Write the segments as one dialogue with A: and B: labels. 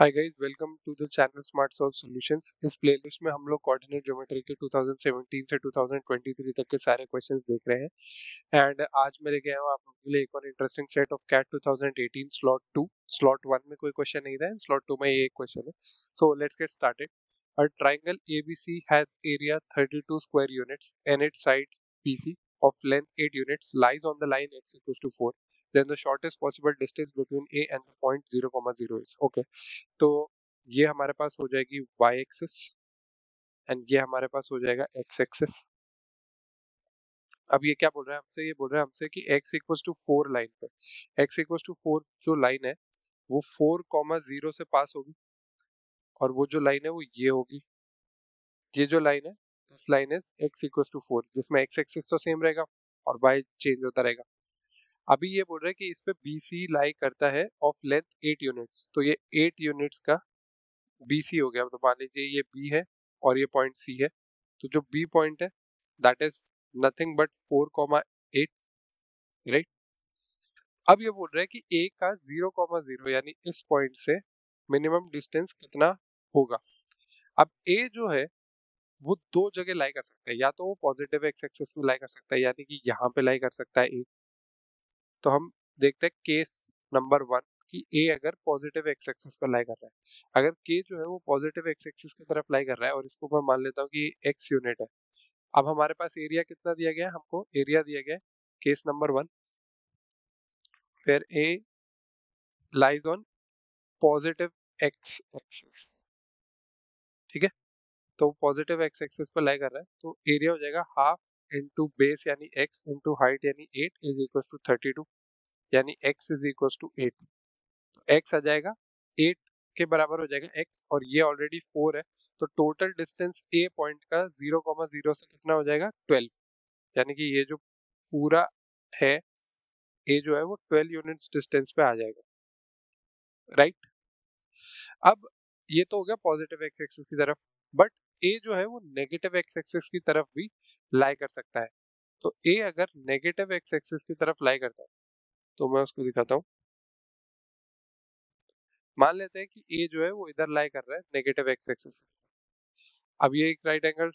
A: Hi guys, welcome to the channel smart solve solutions. इस playlist में हम लोग कोऑर्डिनेट ज्योमेट्री के 2017 से 2023 तक के सारे क्वेश्चंस देख रहे हैं। एंड आज मैं लेके आया हूँ आप लोगों के लिए एक और interesting set of CAT 2018 slot 2। Slot 1 में कोई क्वेश्चन नहीं था, स्लॉट 2 में ये एक क्वेश्चन है। So let's get started. A triangle ABC has area 32 square units and it's side BC of length 8 units lies on the line x equals to 4. Then the shortest possible distance between A and the point 0, 0 is. Okay. तो ये हमारे पास हो जाएगी y axis and ये हमारे पास हो जाएगा x axis. अब ये क्या बोल रहा है हमसे? ये बोल रहा है हमसे कि x इक्वल्स टू 4 लाइन पे, x इक्वल्स टू 4 जो लाइन है वो 4, 0 से पास होगी, और वो जो लाइन है वो ये होगी। ये जो लाइन है, this line is x equals to 4, जिसमें x एक्सिस तो सेम रहेगा और y चेंज होता रहेगा। अभी ये बोल रहा है कि इस पे BC लाई करता है ऑफ लेंथ 8 यूनिट्स, तो ये 8 यूनिट्स का BC हो गया। तो मान लीजिए ये B है और ये पॉइंट C है, तो जो B पॉइंट है that is nothing but 4,8, right. अब ये बोल रहा है कि A का 0,0 यानी इस पॉइंट से मिनिमम डिस्टेंस कितना होगा। अब A जो है वो दो जगह लाई कर सकता है, या तो वो पॉजिटिव एक्स एक्सिस में लाई कर सकता है, यानी कि यहाँ पे लाई कर सकता है A। तो हम देखते हैं केस नंबर 1 कि A अगर पॉजिटिव एक्स एक्सिस पर लाई कर रहा है, अगर K जो है वो पॉजिटिव एक्स एक्सिस की तरफ लाई कर रहा है और इसको मैं मान लेता हूँ कि x यूनिट है। अब हमारे पास एरिया कितना दिया गया है? हमको एरिया दिया गया है केस नंबर 1 फिर A lies on positive x axis, ठीक है। तो पॉजिटिव एक्स एक्सिस पर लाई कर रहा है, तो एरिया हो जाएगा हाफ इंटू बेस यानी x इंटू हाइट यानी 8 इज इक्वल टू 32, यानी x इज इक्वल टू 8। तो x आ जाएगा 8 के बराबर हो जाएगा x, और ये ऑलरेडी 4 है, तो टोटल डिस्टेंस A पॉइंट का 0,0 से कितना हो जाएगा? 12, यानी कि ये जो पूरा है A जो है वो 12 यूनिट्स डिस्टेंस पे आ जाएगा, राइट। अब ये तो हो गया पॉजिटिव एक्स एक्सिस की तरफ, बट A जो है वो नेगेटिव एक्स एक्सिस की तरफ भी लाई कर सकता है। तो A अगर नेगेटिव एक्स एक्सिस की तरफ लाई करता है तो मैं उसको दिखाता हूँ। मान लेते हैं कि A जो है वो इधर लाई कर रहा है नेगेटिव एक्स एक्सिस। अब ये एक राइट एंगल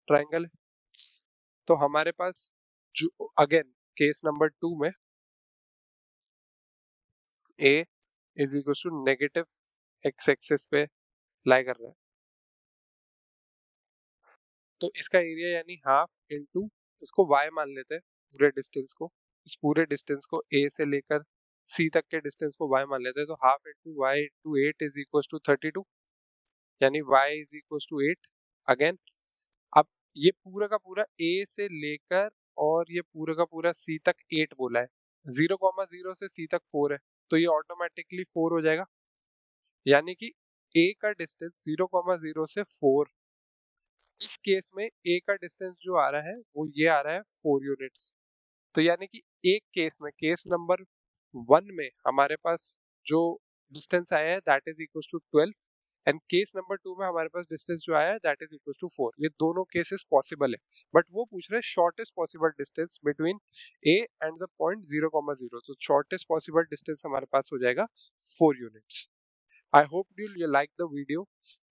A: ट्राइंगल है, तो हमारे पास जो अगेन केस नंबर 2 में A is equal to negative x axis पे लाई कर रहा है, तो इसका एरिया यानी हाफ इंटू, इसको y मान लेते हैं पूरे डिस्टेंस को, इस पूरे डिस्टेंस को A से लेकर C तक के डिस्टेंस को y मान लेते हैं, तो half into y into 8 is equal to 32, यानी y is equal to 8 again. अब ये पूरा का पूरा A से लेकर और ये पूरा का पूरा C तक 8 बोला है, 0,0 से C तक 4 है, तो ये ऑटोमेटिकली 4 हो जाएगा, यानी कि A का डिस्टेंस 0,0 से 4। इस केस में A का डिस्टेंस जो आ रहा है वो ये आ रहा है 4 यूनिट्स। तो यानी कि एक केस में, केस नंबर 1 में हमारे पास जो डिस्टेंस आया है that is equal to 12, and case number 2 में हमारे पास डिस्टेंस जो आया है दैट इज इक्वल टू 4। ये दोनों केसेस पॉसिबल है, बट वो पूछ रहे हैं shortest possible distance between A and the point 0,0, तो शॉर्टेस्ट पॉसिबल डिस्टेंस हमारे पास हो जाएगा 4 units. I hope you like the video.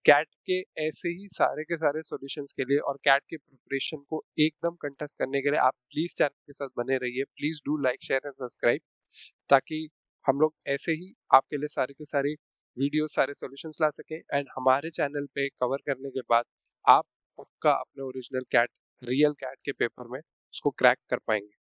A: CAT के ऐसे ही सारे के सारे सॉल्यूशंस के लिए और कैट के प्रिपरेशन को एकदम कंटेस्ट करने के लिए आप प्लीज चैनल के साथ बने रहिए। Please do like, share and subscribe, ताकि हम लोग ऐसे ही आपके लिए सारे के सारे वीडियो, सारे सॉल्यूशंस ला सकें, एंड हमारे चैनल पे कवर करने के बाद आप पक्का अपने ओरिजिनल कैट, रियल कैट के पेपर में उसको क्रैक कर पाएंगे।